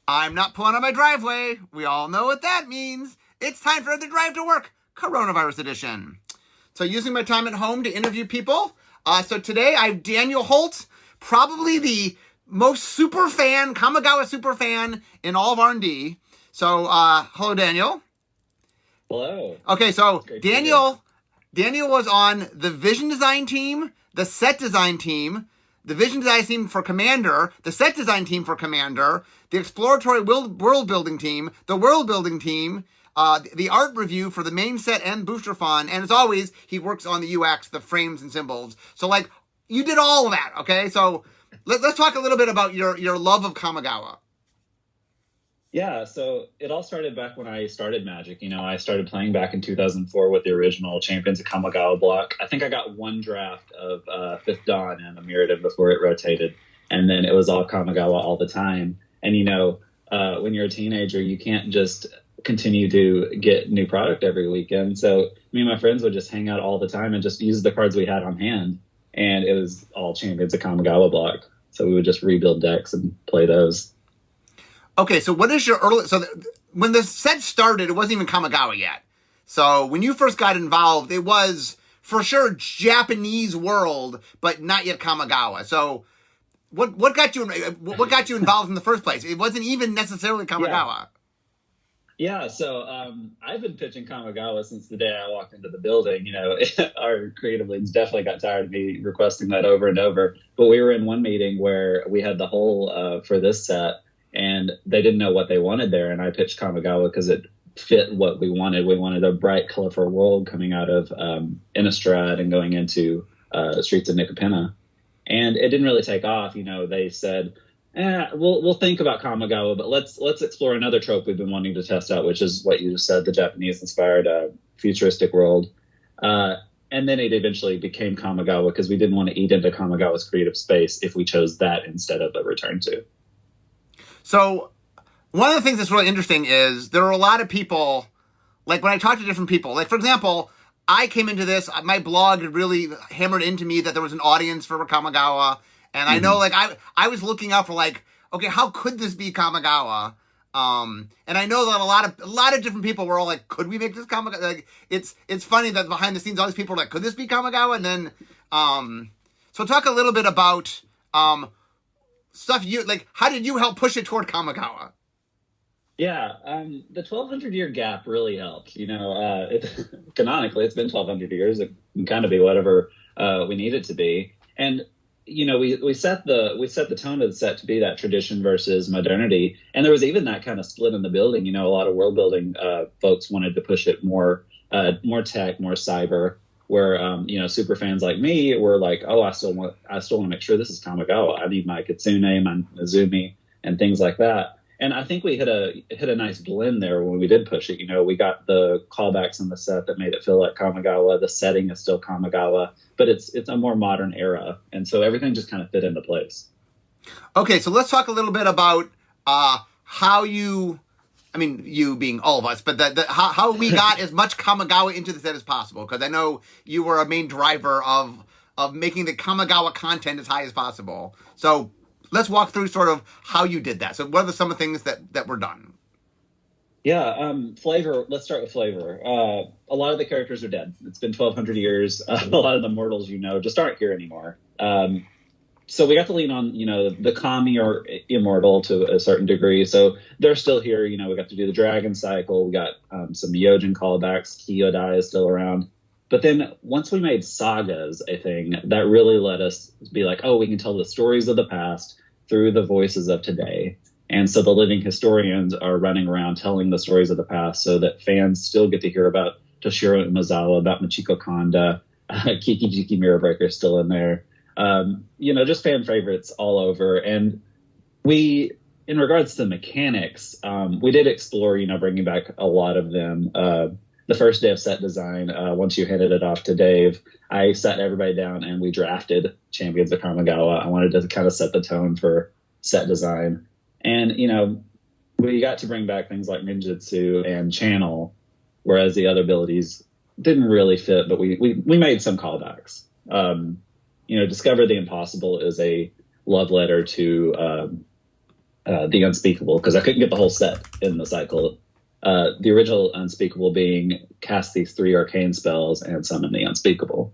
I'm not pulling on my driveway. We all know what that means. It's time for the drive to work, coronavirus edition. So using my time at home to interview people. So today I have Daniel Holt, probably the most Kamigawa super fan in all of R&D. So hello, Daniel. Hello. Okay, so Daniel was on the vision design team, the set design team, the vision design team for Commander, the set design team for Commander, the exploratory world building team, the world building team, the art review for the main set and booster fun, and as always, he works on the UX, the frames and symbols. So, you did all of that, okay? So, let's talk a little bit about your love of Kamigawa. Yeah, so it all started back when I started Magic. I started playing back in 2004 with the original Champions of Kamigawa block. I think I got one draft of Fifth Dawn and a Mirrodin before it rotated, and then it was all Kamigawa all the time. And, when you're a teenager, you can't just continue to get new product every weekend. So me and my friends would just hang out all the time and just use the cards we had on hand. And it was all Champions of Kamigawa block. So we would just rebuild decks and play those. Okay, so what is your early... So when the set started, it wasn't even Kamigawa yet. So when you first got involved, it was for sure Japanese world, but not yet Kamigawa. So what got you involved in the first place? It wasn't even necessarily Kamigawa. Yeah, so I've been pitching Kamigawa since the day I walked into the building. Our creative leads definitely got tired of me requesting that over and over. But we were in one meeting where we had the whole for this set, and they didn't know what they wanted there. And I pitched Kamigawa because it fit what we wanted. We wanted a bright, colorful world coming out of Innistrad and going into Streets of Nicopena. And it didn't really take off. They said, we'll think about Kamigawa, but let's explore another trope we've been wanting to test out, which is what you just said, the Japanese-inspired futuristic world. And then it eventually became Kamigawa because we didn't want to eat into Kamigawa's creative space if we chose that instead of a return to. So one of the things that's really interesting is there are a lot of people, when I talk to different people, for example, I came into this, my blog had really hammered into me that there was an audience for Kamigawa. And I know, I was looking up for, okay, how could this be Kamigawa? And I know that a lot of different people were all like, could we make this Kamigawa? It's funny that behind the scenes, all these people are like, could this be Kamigawa? And then, so talk a little bit about, stuff how did you help push it toward Kamigawa? Yeah, the 1,200 year gap really helped. Canonically, it's been 1,200 years. It can kind of be whatever we need it to be. And we set the tone of the set to be that tradition versus modernity, and there was even that kind of split in the building. A lot of world building folks wanted to push it more tech, more cyber. Where super fans like me were like, oh, I still want to make sure this is Kamigawa. I need my Kitsune, my Nezumi, and things like that. And I think we hit a nice blend there when we did push it. We got the callbacks in the set that made it feel like Kamigawa. The setting is still Kamigawa, but it's a more modern era, and so everything just kind of fit into place. Okay, so let's talk a little bit about how you being all of us, but how we got as much Kamigawa into the set as possible, because I know you were a main driver of making the Kamigawa content as high as possible. So let's walk through sort of how you did that. So what are some of the things that were done? Yeah, flavor. Let's start with flavor. A lot of the characters are dead. It's been 1,200 years. A lot of the mortals, just aren't here anymore. So we got to lean on, the Kami or immortal to a certain degree. So they're still here. We got to do the Dragon Cycle. We got some Myojin callbacks. Kyodai is still around. But then once we made sagas a thing, that really let us be like, oh, we can tell the stories of the past through the voices of today. And so the living historians are running around telling the stories of the past so that fans still get to hear about Toshiro Umezawa, about Michiko Kanda, Kiki Jiki Mirror Breaker is still in there. Just fan favorites all over. And we, in regards to the mechanics, we did explore, bringing back a lot of them. The first day of set design, once you handed it off to Dave, I sat everybody down and we drafted Champions of Kamigawa. I wanted to kind of set the tone for set design. And, we got to bring back things like ninjutsu and channel, whereas the other abilities didn't really fit, but we made some callbacks. Discover the Impossible is a love letter to the Unspeakable, because I couldn't get the whole set in the cycle. The original Unspeakable being cast these 3 arcane spells and summon the Unspeakable.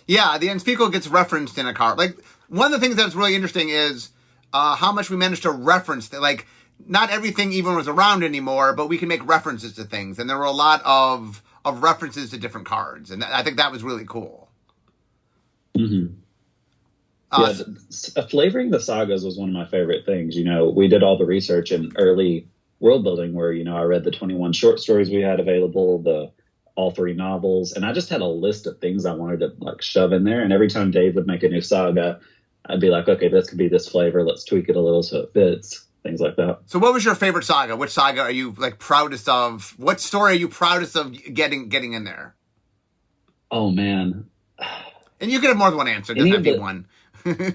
Yeah, the Unspeakable gets referenced in a card. Like, one of the things that's really interesting is how much we managed to reference. Like, not everything even was around anymore, but we can make references to things. And there were a lot of references to different cards. And I think that was really cool. Mm-hmm. Flavoring the sagas was one of my favorite things. We did all the research in early world building where, I read the 21 short stories we had available, all 3 novels, and I just had a list of things I wanted to like shove in there. And every time Dave would make a new saga, I'd be like, okay, this could be this flavor. Let's tweak it a little so it fits. Things like that. So what was your favorite saga? Which saga are you like proudest of? What story are you proudest of getting in there? Oh man. And you could have more than one answer. It doesn't have to be one.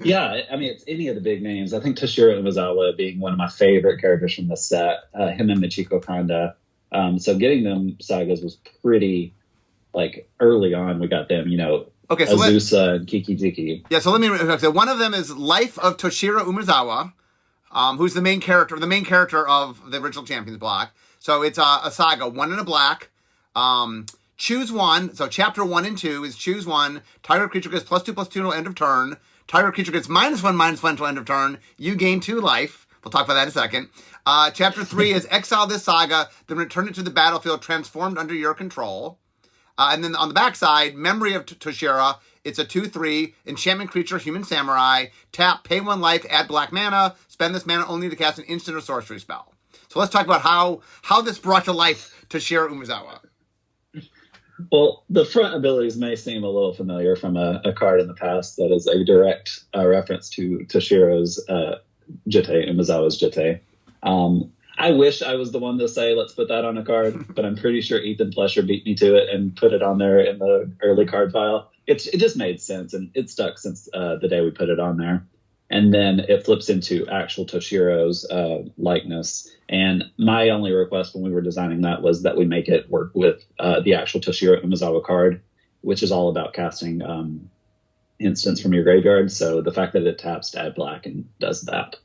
Yeah, I mean, it's any of the big names. I think Toshiro Umezawa being one of my favorite characters from the set, him and Michiko Kanda. So getting them sagas was pretty, like, early on we got them, okay, so Azusa and Kikiziki. Yeah, so let me, so one of them is Life of Toshiro Umezawa, who's the main character of the original Champions block. So it's a saga, 1 in a black. Choose one. So chapter 1 and 2 is choose one. Target creature gets +2/+2 until end of turn. Target creature gets -1/-1 until end of turn. You gain 2 life. We'll talk about that in a second. Chapter 3 is exile this saga, then return it to the battlefield transformed under your control. And then on the backside, Memory of Toshiro. It's a 2/3 enchantment creature, human samurai. Tap, pay 1 life, add black mana. Spend this mana only to cast an instant or sorcery spell. So let's talk about how this brought to life Toshiro Umezawa. Well, the front abilities may seem a little familiar from a card in the past that is a direct reference to Toshiro's Jitte, Umezawa's Jitte. I wish I was the one to say, let's put that on a card, but I'm pretty sure Ethan Flesher beat me to it and put it on there in the early card file. It just made sense, and it stuck since the day we put it on there. And then it flips into actual Toshiro's likeness. And my only request when we were designing that was that we make it work with the actual Toshiro Umezawa card, which is all about casting instants from your graveyard. So the fact that it taps to add black and does that.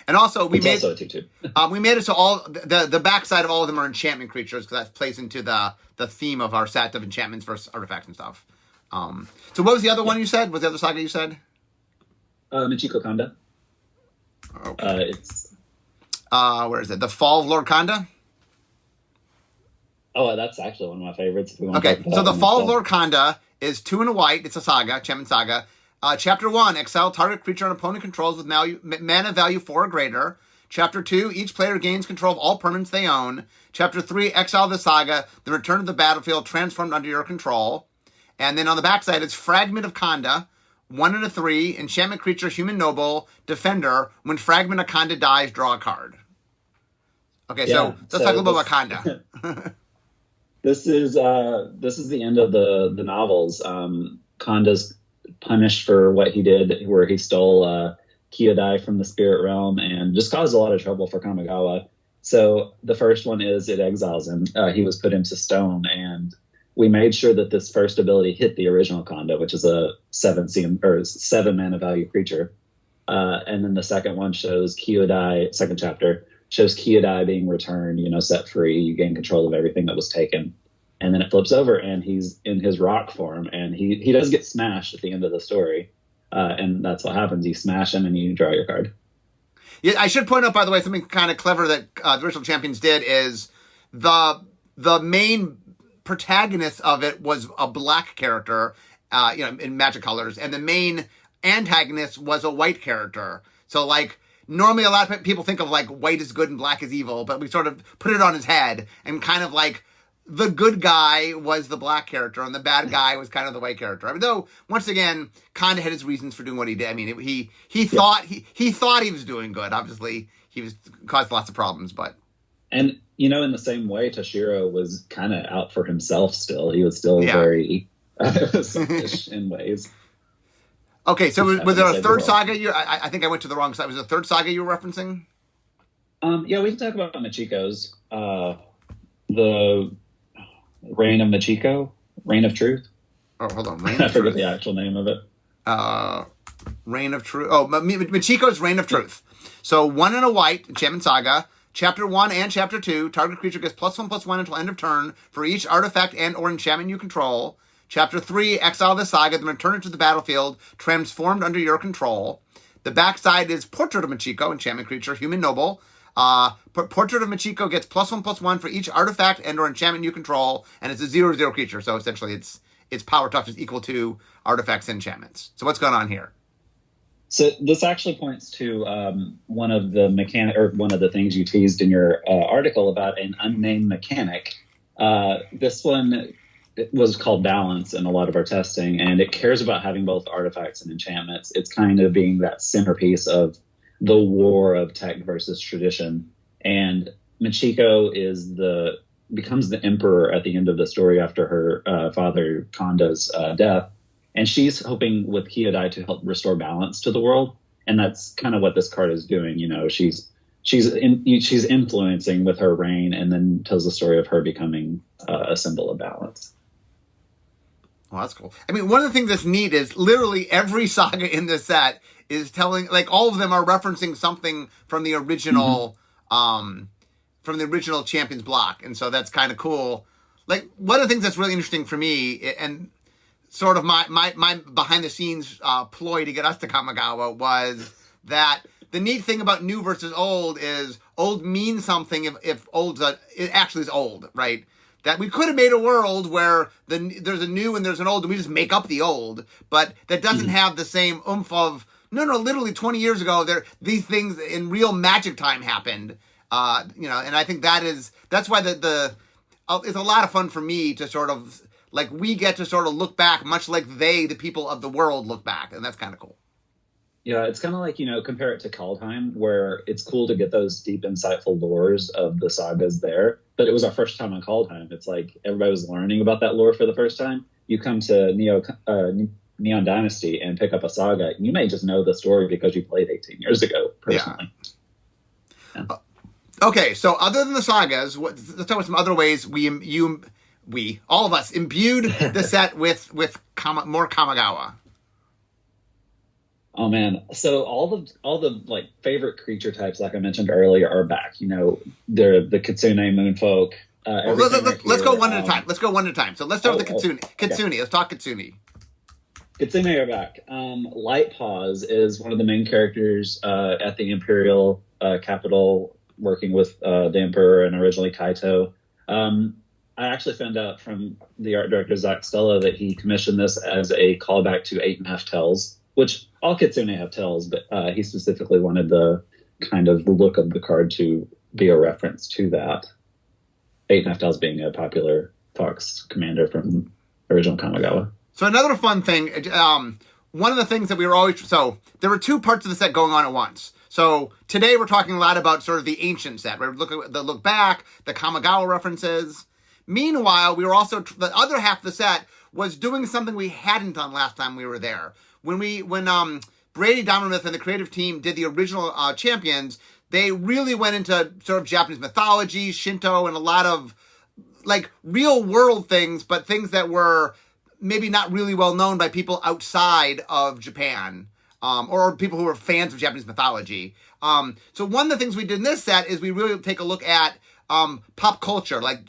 And also, we made also a 2/2. We made it so all the backside of all of them are enchantment creatures because that plays into the theme of our set of enchantments versus artifacts and stuff. So what was the other one you said? What was the other saga you said? Michiko Kanda. Okay. It's where is it? The Fall of Lord Kanda? Oh, that's actually one of my favorites. Okay, so the Fall of Lord Kanda is 2 and a white. It's a saga, enchantment saga. Chapter 1, exile target creature an opponent controls with mana value 4 or greater. Chapter 2, each player gains control of all permanents they own. Chapter 3, exile the saga, then return to the battlefield transformed under your control. And then on the backside, it's Fragment of Kanda. 1 and a 3, enchantment creature, human noble, defender. When Fragment of Kanda dies, draw a card. Okay, so let's talk a little bit about Kanda. This is the end of the novels. Kanda's punished for what he did, where he stole Kyodai from the spirit realm and just caused a lot of trouble for Kamigawa. So the first one is it exiles him. He was put into stone, and we made sure that this first ability hit the original Kanda, which is a 7 mana value creature. And then the second one shows Kyodai, second chapter, shows Kyodai being returned, set free. You gain control of everything that was taken. And then it flips over and he's in his rock form, and he does get smashed at the end of the story. And that's what happens. You smash him and you draw your card. Yeah, I should point out, by the way, something kind of clever that the original Champions did is the main protagonist of it was a black character, in magic colors, and the main antagonist was a white character. So, like, normally a lot of people think of, like, white is good and black is evil, but we sort of put it on his head, and kind of, like, the good guy was the black character, and the bad guy was kind of the white character. I mean, though, once again, Kanda had his reasons for doing what he did. I mean, he thought he was doing good. Obviously, caused lots of problems, but... And, in the same way, Toshiro was kind of out for himself still. He was still very selfish in ways. Okay, so was there a third saga? I think I went to the wrong side. Was there a third saga you were referencing? Yeah, we can talk about Michiko's. The Reign of Michiko? Reign of Truth? Oh, hold on. I forget the actual name of it. Reign of Truth. Oh, Michiko's Reign of Truth. So 1 and a white, Enchantment Saga. Chapter 1 and Chapter 2, target creature gets +1/+1 until end of turn for each artifact and or enchantment you control. Chapter 3, exile the saga, then return it to the battlefield, transformed under your control. The backside is Portrait of Michiko, enchantment creature, human noble. Portrait of Michiko gets +1/+1 for each artifact and or enchantment you control, and it's a 0/0 creature, so essentially its power touch is equal to artifacts and enchantments. So what's going on here? So this actually points to one of the things you teased in your article about an unnamed mechanic. This one was called balance in a lot of our testing, and it cares about having both artifacts and enchantments. It's kind of being that centerpiece of the war of tech versus tradition. And Michiko becomes the emperor at the end of the story after her father Konda's death. And she's hoping with Kyodai to help restore balance to the world. And that's kind of what this card is doing. You know, she's influencing with her reign, and then tells the story of her becoming a symbol of balance. Well, that's cool. I mean, one of the things that's neat is literally every saga in this set is telling, like, all of them are referencing something from the original, Champions block. And so that's kind of cool. Like, one of the things that's really interesting for me, and sort of my behind the scenes ploy to get us to Kamigawa, was that the neat thing about new versus old is old means something if it actually is old, right? That we could have made a world where there's a new and there's an old and we just make up the old, but that doesn't have the same oomph of, no, literally 20 years ago, these things in real Magic time happened, and I think that's why it's a lot of fun for me to sort of, like, we get to sort of look back much like the people of the world look back. And that's kind of cool. Yeah, it's kind of like, compare it to Kaldheim, where it's cool to get those deep, insightful lores of the sagas there. But it was our first time on Kaldheim. It's like everybody was learning about that lore for the first time. You come to Neon Dynasty and pick up a saga. You may just know the story because you played 18 years ago, personally. Yeah. Okay, so other than the sagas, let's talk about some other ways all of us imbued the set with more Kamigawa. Oh man! So all the like favorite creature types, like I mentioned earlier, are back. They're the Kitsune, Moonfolk. Let's go one at a time. So let's start with the Kitsune. Kitsune. Let's talk Kitsune. Kitsune are back. Lightpaws is one of the main characters at the Imperial capital, working with the Emperor and originally Kaito. I actually found out from the art director, Zach Stella, that he commissioned this as a callback to 8.5 Tells, which all Kitsune have Tells, but he specifically wanted the kind of the look of the card to be a reference to that. 8.5 Tells being a popular Fox commander from original Kamigawa. So another fun thing, one of the things that we were always, so there were two parts of the set going on at once. So today we're talking a lot about sort of the ancient set, right? Look back, the Kamigawa references. Meanwhile, we were also, the other half of the set was doing something we hadn't done last time we were there. When Brady Dommermuth and the creative team did the original Champions, they really went into sort of Japanese mythology, Shinto, and a lot of like real world things, but things that were maybe not really well known by people outside of Japan, or people who were fans of Japanese mythology. So one of the things we did in this set is we really take a look at pop culture. Like,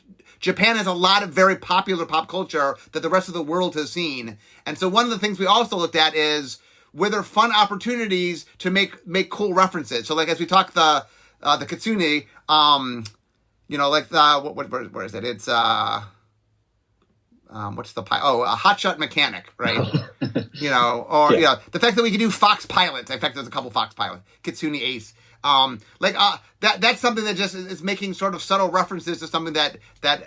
Japan has a lot of very popular pop culture that the rest of the world has seen. And so one of the things we also looked at is, were there fun opportunities to make cool references? So like, as we talk the Kitsune, like where is it? It's, what's the a hotshot mechanic, right? The fact that we can do Fox pilots. In fact, there's a couple Fox pilots. Kitsune Ace. That's something that just is making sort of subtle references to something that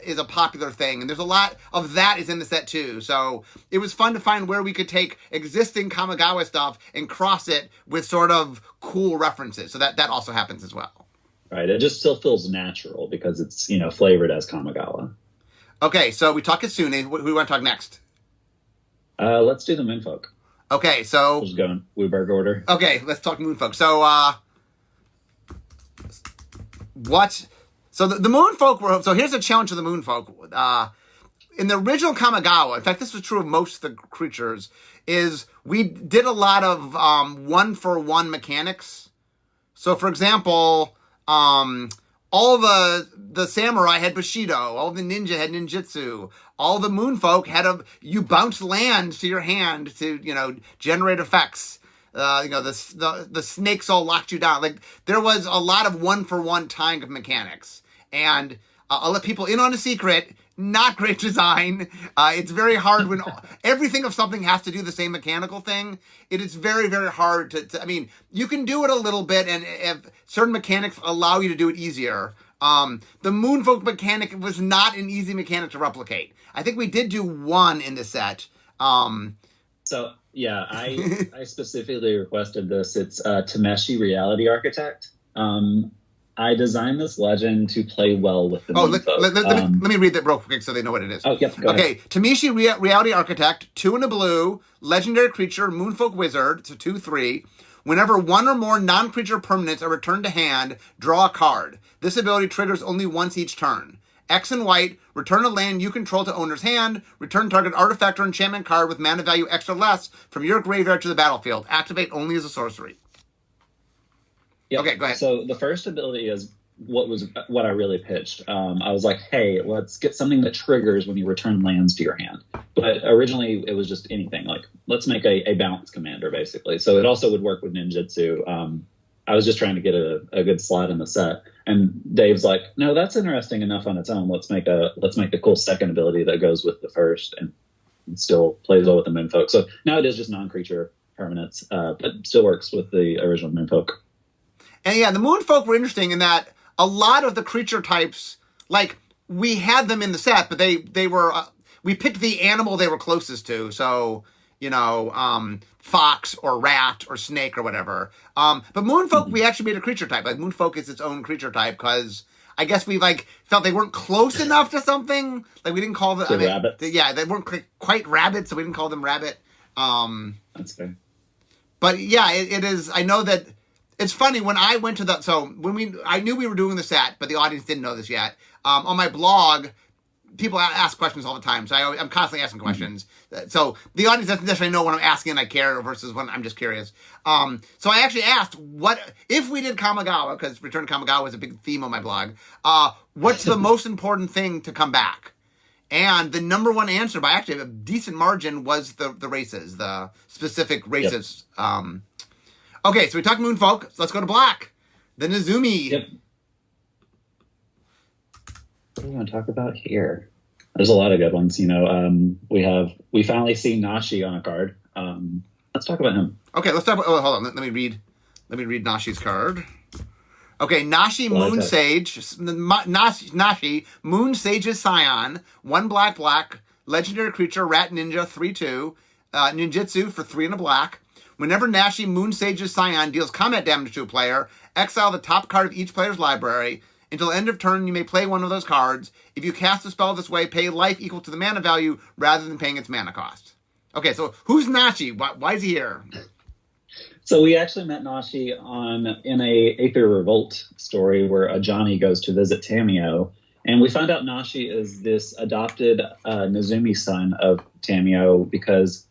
is a popular thing. And there's a lot of that is in the set too. So it was fun to find where we could take existing Kamigawa stuff and cross it with sort of cool references. So that also happens as well. Right. It just still feels natural because it's, flavored as Kamigawa. Okay. So we talk Kitsune. Who do we want to talk next? Let's do the Moonfolk. Okay. So we'll just go in Wooburg order. Okay. Let's talk Moonfolk. So, So the Moonfolk were, so here's a challenge to the Moonfolk. in the original Kamigawa, in fact, this was true of most of the creatures, is we did a lot of 1-for-1 mechanics. So, for example, all the samurai had Bushido, all the ninja had ninjutsu, all the moonfolk had you bounced land to your hand to, generate effects. The snakes all locked you down. Like, there was a lot of 1-for-1 tying of mechanics. And I'll let people in on a secret. Not great design. It's very hard when everything of something has to do the same mechanical thing. It is very, very hard to I mean, you can do it a little bit, and if certain mechanics allow you to do it easier. The Moonfolk mechanic was not an easy mechanic to replicate. I think we did do one in the set. So, yeah, I specifically requested this. It's Tameshi Reality Architect. I designed this legend to play well with the Moonfolk. Let me read that real quick so they know what it is. Oh, yep, go ahead. Tameshi Reality Architect, 2 in a blue, legendary creature, Moonfolk Wizard, it's a 2/3. Whenever one or more non-creature permanents are returned to hand, draw a card. This ability triggers only once each turn. X and white, return a land you control to owner's hand, return target artifact or enchantment card with mana value X or less from your graveyard to the battlefield. Activate only as a sorcery. Yep. Okay, go ahead. So the first ability is what I really pitched. I was like, hey, let's get something that triggers when you return lands to your hand. But originally it was just anything. Like, let's make a bounce commander, basically. So it also would work with ninjutsu. I was just trying to get a good slot in the set. And Dave's like, no, that's interesting enough on its own. Let's make the cool second ability that goes with the first and still plays well with the Moonfolk. So now it is just non-creature permanents, but still works with the original Moonfolk. And yeah, the Moonfolk were interesting in that a lot of the creature types, like, we had them in the set, but they were, we picked the animal they were closest to. So, fox or rat or snake or whatever. But Moonfolk, we actually made a creature type. Like, Moonfolk is its own creature type because I guess we felt they weren't close enough to something. Like, we didn't call them rabbit. Yeah, they weren't quite rabbit, so we didn't call them rabbit. That's fair. But yeah, it is. I know that. It's funny, when I went to I knew we were doing the set, but the audience didn't know this yet. On my blog, people ask questions all the time, so I'm constantly asking questions. Mm-hmm. So the audience doesn't necessarily know what I'm asking and I care versus when I'm just curious. So I actually asked, what if we did Kamigawa, because Return to Kamigawa is a big theme on my blog, what's the most important thing to come back? And the number one answer, by actually a decent margin, was the races, the specific races. Yep. Okay, so we talked Moonfolk. So let's go to black. The Nezumi. Yep. What do we want to talk about here? There's a lot of good ones. We finally see Nashi on a card. Let's talk about him. Okay, let's talk about. Oh, hold on. Let me read Nashi's card. Okay, Nashi Moon Sage. Nashi Moon Sage's Scion. 1 black. Legendary creature. Rat Ninja. 3/2. Ninjutsu for 3 and a black. Whenever Nashi Moon Sage's Scion deals combat damage to a player, exile the top card of each player's library. Until end of turn, you may play one of those cards. If you cast a spell this way, pay life equal to the mana value rather than paying its mana cost. Okay, so who's Nashi? Why is he here? So we actually met Nashi in a Aether Revolt story where Ajani goes to visit Tamio. And we find out Nashi is this adopted Nezumi son of Tamio because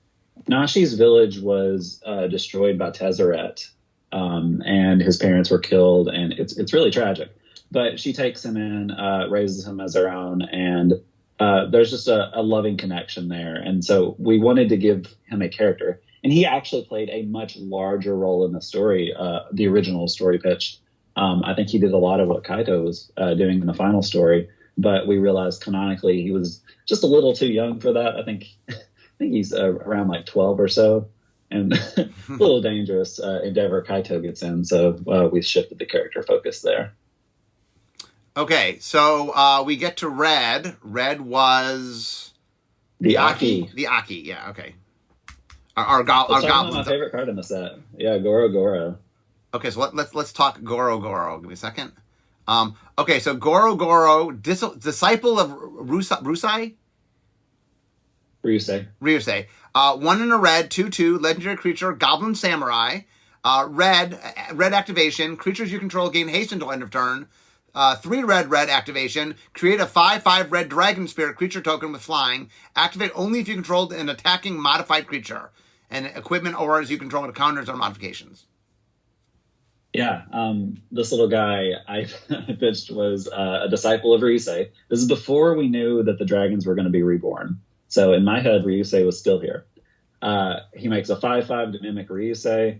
Nashi's village was destroyed by Tezzeret, and his parents were killed, and it's really tragic. But she takes him in, raises him as her own, and there's just a loving connection there. And so we wanted to give him a character. And he actually played a much larger role in the story, the original story pitch. I think he did a lot of what Kaito was doing in the final story, but we realized canonically he was just a little too young for that. I think he's around like 12 or so, and a little dangerous endeavor Kaito gets in. So we shifted the character focus there. Okay, so we get to red. Red was the Aki. The Aki, yeah, okay. Our goblins. My favorite card in the set. Yeah, Goro. Okay, so let's talk Goro. Give me a second. Okay, so Goro, disciple of Ryusei. Ryusei. 1 in a red, 2/2, legendary creature, Goblin Samurai. Red activation. Creatures you control gain haste until end of turn. 3 red activation. Create a 5/5 red dragon spirit creature token with flying. Activate only if you control an attacking modified creature. And equipment auras you control with counters or modifications. Yeah, this little guy I pitched was a disciple of Ryusei. This is before we knew that the dragons were going to be reborn. So in my head, Ryusei was still here. He makes a 5/5 to mimic Ryusei.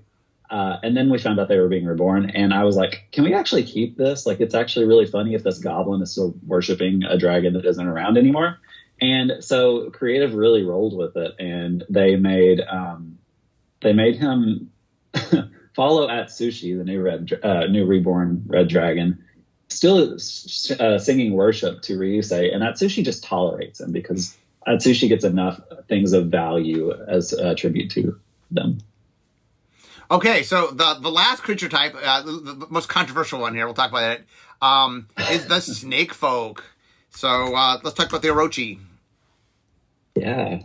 And then we found out they were being reborn. And I was like, can we actually keep this? Like, it's actually really funny if this goblin is still worshiping a dragon that isn't around anymore. And so Creative really rolled with it. And they made him follow Atsushi, the new reborn red dragon, still singing worship to Ryusei. And Atsushi just tolerates him because Atsushi gets enough things of value as a tribute to them. Okay, so the last creature type, the most controversial one here, we'll talk about it, is the snake folk. So let's talk about the Orochi. Yeah.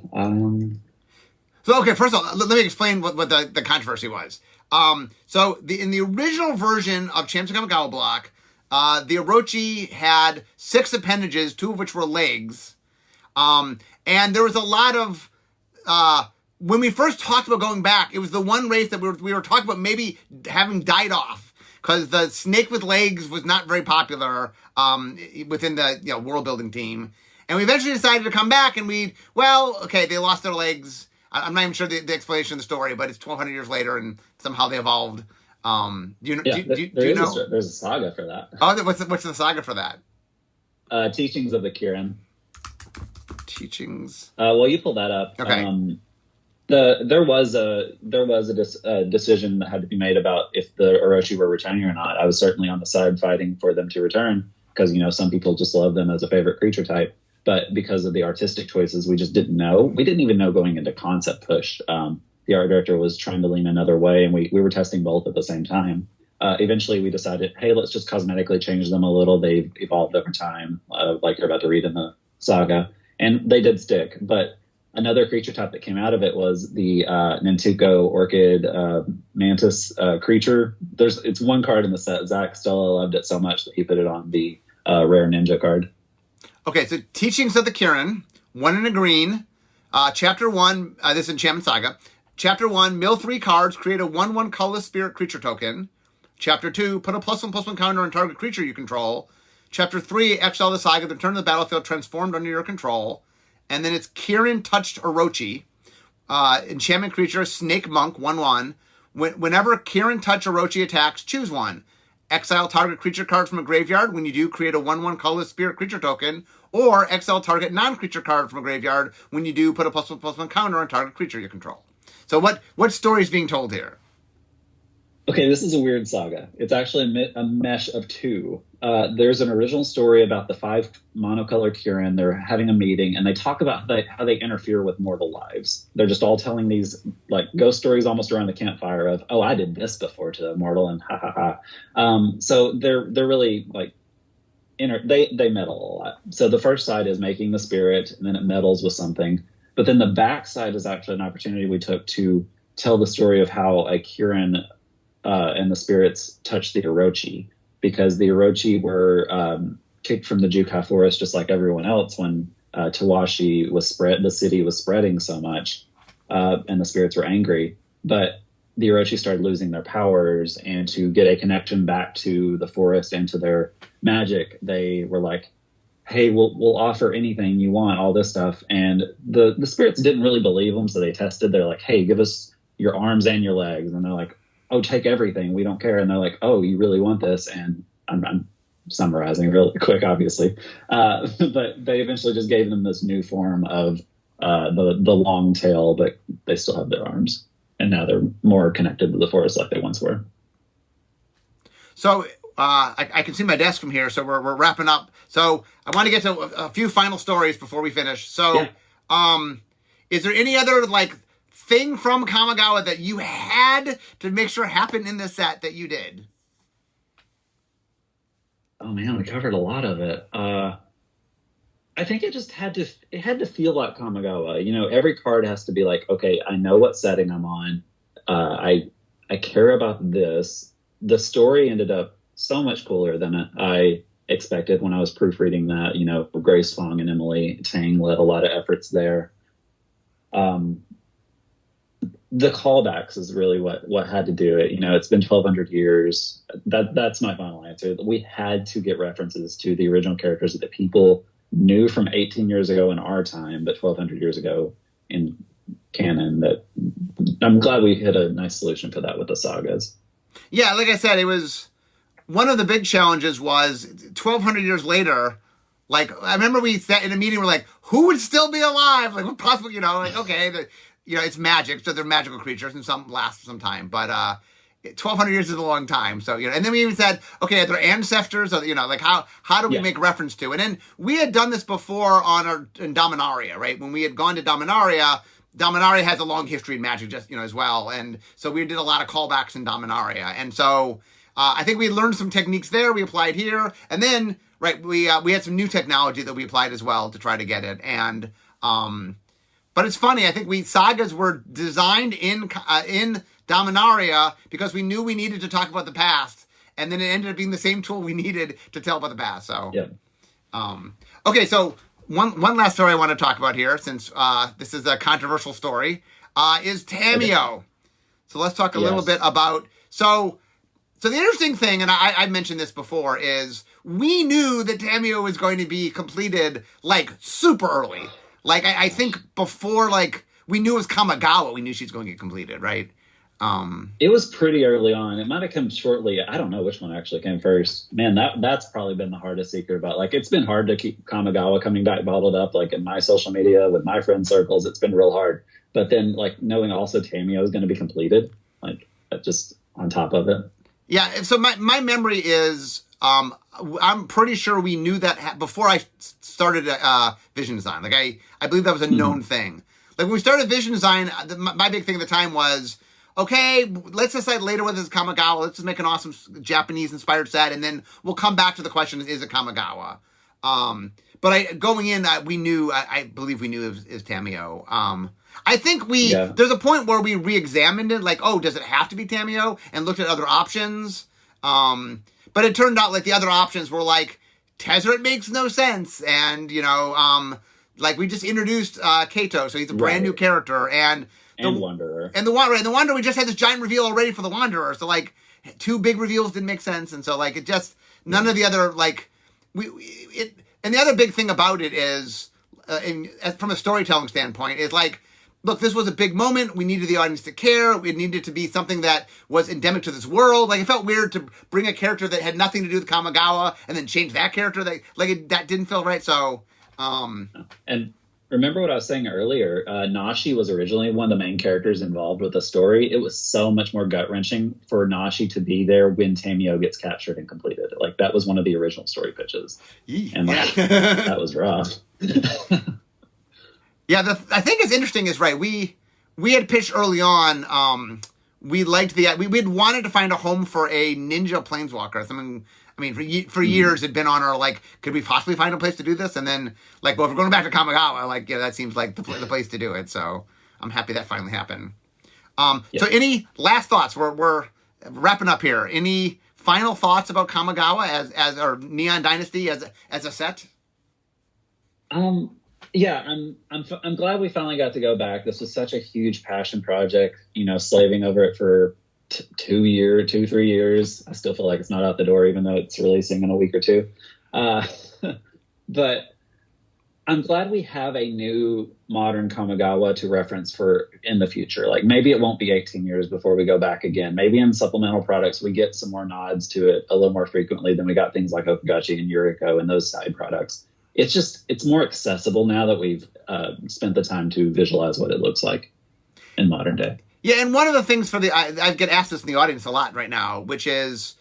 So, okay, first of all, let me explain what the controversy was. So in the original version of Champs of Kamigawa block, the Orochi had 6 appendages, 2 of which were legs. And there was a lot of... when we first talked about going back, it was the one race that we were talking about maybe having died off because the snake with legs was not very popular within the world building team, and we eventually decided to come back and they lost their legs. I'm not even sure the explanation of the story, but it's 1,200 years later and somehow they evolved. Do you know? There's a saga for that. Oh, what's the saga for that? Teachings of the Kirin. Teachings. Well, you pull that up. Okay. There was a decision that had to be made about if the Orochi were returning or not. I was certainly on the side fighting for them to return because, some people just love them as a favorite creature type. But because of the artistic choices, we just didn't know. We didn't even know going into concept push. The art director was trying to lean another way, and we were testing both at the same time. Eventually, we decided, hey, let's just cosmetically change them a little. They've evolved over time, like you're about to read in the saga. And they did stick, but... Another creature type that came out of it was the Nantuko Orchid Mantis creature. It's one card in the set. Zach Stella loved it so much that he put it on the rare ninja card. Okay, so Teachings of the Kirin, 1 in a green. Chapter 1, this is Enchantment Saga. Chapter 1, mill 3 cards, create a 1/1 colorless spirit creature token. Chapter 2, put a +1/+1 counter on target creature you control. Chapter 3, exile the saga, return to the battlefield transformed under your control. And then it's Kirin Touched Orochi, enchantment creature, Snake Monk, 1/1. Whenever Kirin Touch Orochi attacks, choose 1. Exile target creature card from a graveyard. When you do, create a 1/1 colorless spirit creature token. Or exile target non-creature card from a graveyard. When you do, put a +1/+1 counter on target creature you control. So what story is being told here? Okay, this is a weird saga. It's actually a mesh of 2. There's an original story about the 5 monocolor Kirin. They're having a meeting, and they talk about how they interfere with mortal lives. They're just all telling these like ghost stories almost around the campfire of, oh, I did this before to a mortal, and ha ha ha. So they're really like they meddle a lot. So the first side is making the spirit, and then it meddles with something. But then the back side is actually an opportunity we took to tell the story of how a Kirin and the spirits touched the Orochi, because the Orochi were kicked from the Jukai forest just like everyone else when Tawashi the city was spreading so much, and the spirits were angry. But the Orochi started losing their powers, and to get a connection back to the forest and to their magic, they were like, hey, we'll offer anything you want, all this stuff. And the spirits didn't really believe them, so they tested. They're like, hey, give us your arms and your legs. And they're like, oh, take everything. We don't care. And they're like, oh, you really want this? And I'm summarizing really quick, obviously. But they eventually just gave them this new form of the long tail, but they still have their arms. And now they're more connected to the forest like they once were. So I can see my desk from here, so we're wrapping up. So I want to get to a few final stories before we finish. So is there any other thing from Kamigawa that you had to make sure happened in the set that you did? Oh man, we covered a lot of it. I think it just had to feel like Kamigawa. Every card has to be like, okay, I know what setting I'm on. I care about this. The story ended up so much cooler than I expected when I was proofreading that. You know, Grace Fong and Emily Tang led a lot of efforts there. The callbacks is really what had to do it. You know, it's been 1,200 years. That's my final answer. We had to get references to the original characters that people knew from 18 years ago in our time, but 1,200 years ago in canon. That I'm glad we hit a nice solution for that with the sagas. Yeah, like I said, it was one of the big challenges was 1,200 years later. Like, I remember we sat in a meeting, we're like, who would still be alive? Like, what possible, you know, like, okay, you know, it's magic, so they're magical creatures, and some last some time. But 1,200 years is a long time, so, you know. And then we even said, okay, are there ancestors? Or, you know, like, how do we make reference to? And then we had done this before in Dominaria, right? When we had gone to Dominaria has a long history in magic, just, you know, as well. And so we did a lot of callbacks in Dominaria. And so I think we learned some techniques there we applied here. And then, right, we had some new technology that we applied as well to try to get it. And but it's funny, I think sagas were designed in Dominaria because we knew we needed to talk about the past, and then it ended up being the same tool we needed to tell about the past. So, okay, so one last story I want to talk about here, since this is a controversial story, is Tamio. Okay. So let's talk a little bit about so the interesting thing, and I mentioned this before, is we knew that Tamio was going to be completed like super early. Like, I think before, like, we knew it was Kamigawa, we knew she's going to get completed, right? It was pretty early on. It might have come shortly. I don't know which one actually came first. Man, that's probably been the hardest secret about. Like, it's been hard to keep Kamigawa coming back bottled up, like, in my social media, with my friend circles. It's been real hard. But then, like, knowing also Tamio is going to be completed, like, just on top of it. Yeah, so my memory is... I'm pretty sure we knew that before I started Vision Design. Like, I believe that was a known thing. Like, when we started Vision Design, my big thing at the time was, okay, let's decide later whether it's Kamigawa. Let's just make an awesome Japanese-inspired set, and then we'll come back to the question, is it Kamigawa? But going in, we knew, I believe we knew it was Tamio. I think there's a point where we re-examined it, like, oh, does it have to be Tamio? And looked at other options. But it turned out, like, the other options were, like, Tezzeret makes no sense. And, you know, like, we just introduced Kato, so he's a brand new character. And Wanderer. And the Wanderer, we just had this giant reveal already for the Wanderer. So, like, two big reveals didn't make sense. And so, like, it just, none of the other, like, and the other big thing about it is, from a storytelling standpoint, is, like, look, this was a big moment. We needed the audience to care. It needed to be something that was endemic to this world. Like, it felt weird to bring a character that had nothing to do with Kamigawa and then change that character. That didn't feel right. So, and remember what I was saying earlier? Nashi was originally one of the main characters involved with the story. It was so much more gut wrenching for Nashi to be there when Tamio gets captured and completed. Like, that was one of the original story pitches, and like, that was rough. Yeah, I think it's interesting is, right, we had pitched early on, we liked we had wanted to find a home for a ninja planeswalker. I mean, for years it'd been on our, like, could we possibly find a place to do this? And then, like, well, if we're going back to Kamigawa, like, yeah, that seems like the place to do it. So I'm happy that finally happened. So any last thoughts? We're wrapping up here. Any final thoughts about Kamigawa as or Neon Dynasty as a set? Yeah, I'm glad we finally got to go back. This was such a huge passion project, you know, slaving over it for 3 years. I still feel like it's not out the door, even though it's releasing in a week or two. But I'm glad we have a new modern Kamigawa to reference for in the future. Like, maybe it won't be 18 years before we go back again. Maybe in supplemental products, we get some more nods to it a little more frequently than we got things like Okugachi and Yuriko and those side products. It's more accessible now that we've spent the time to visualize what it looks like in modern day. Yeah, and one of the things I get asked this in the audience a lot right now, which is,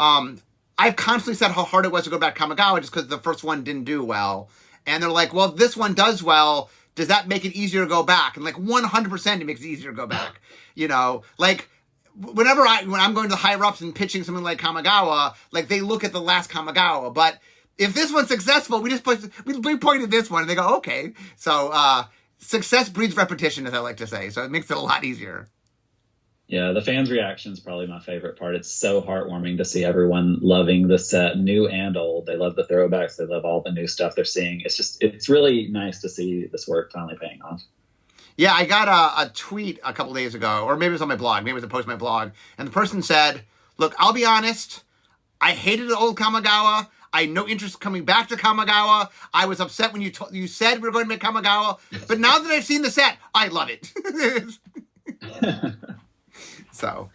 I've constantly said how hard it was to go back to Kamigawa just because the first one didn't do well. And they're like, well, if this one does well, does that make it easier to go back? And, like, 100% it makes it easier to go back. You know, like, when I'm going to the higher ups and pitching something like Kamigawa, like, they look at the last Kamigawa, but if this one's successful, we pointed this one, and they go, okay. So success breeds repetition, as I like to say. So it makes it a lot easier. Yeah, the fans' reaction is probably my favorite part. It's so heartwarming to see everyone loving the set, new and old. They love the throwbacks. They love all the new stuff they're seeing. It's really nice to see this work finally paying off. Yeah, I got a tweet a couple days ago, or maybe it was on my blog. Maybe it was a post on my blog. And the person said, look, I'll be honest. I hated the old Kamigawa. I had no interest coming back to Kamigawa. I was upset when you said we were going to make Kamigawa. But now that I've seen the set, I love it. So,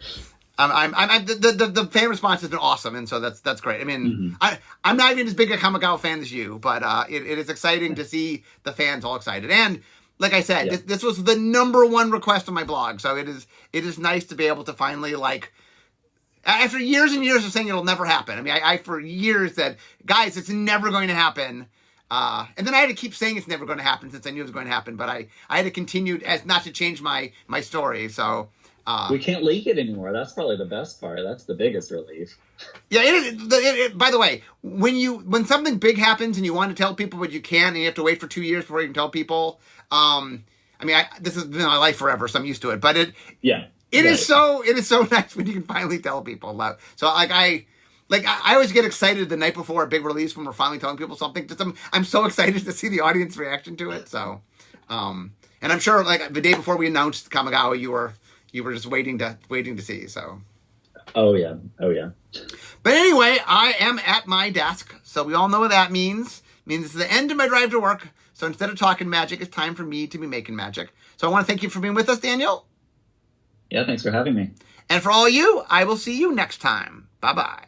the fan response has been awesome, and so that's great. I mean, I'm not even as big a Kamigawa fan as you, but it is exciting to see the fans all excited. And like I said, this was the #1 request on my blog, so it is nice to be able to finally, like, after years and years of saying it'll never happen. I mean, I for years said, guys, it's never going to happen. And then I had to keep saying it's never going to happen since I knew it was going to happen, but I had to continue as not to change my story. So we can't leak it anymore. That's probably the best part. That's the biggest relief. Yeah, by the way, when something big happens and you want to tell people but you can't, and you have to wait for 2 years before you can tell people. I mean, this has been my life forever, so I'm used to it. But it is so nice when you can finally tell people. So I always get excited the night before a big release when we're finally telling people something. I'm so excited to see the audience reaction to it. So, and I'm sure like the day before we announced Kamigawa, you were just waiting to see. So. Oh yeah. But anyway, I am at my desk, so we all know what that means. It means it's the end of my drive to work. So instead of talking magic, it's time for me to be making magic. So I want to thank you for being with us, Daniel. Yeah, thanks for having me. And for all you, I will see you next time. Bye-bye.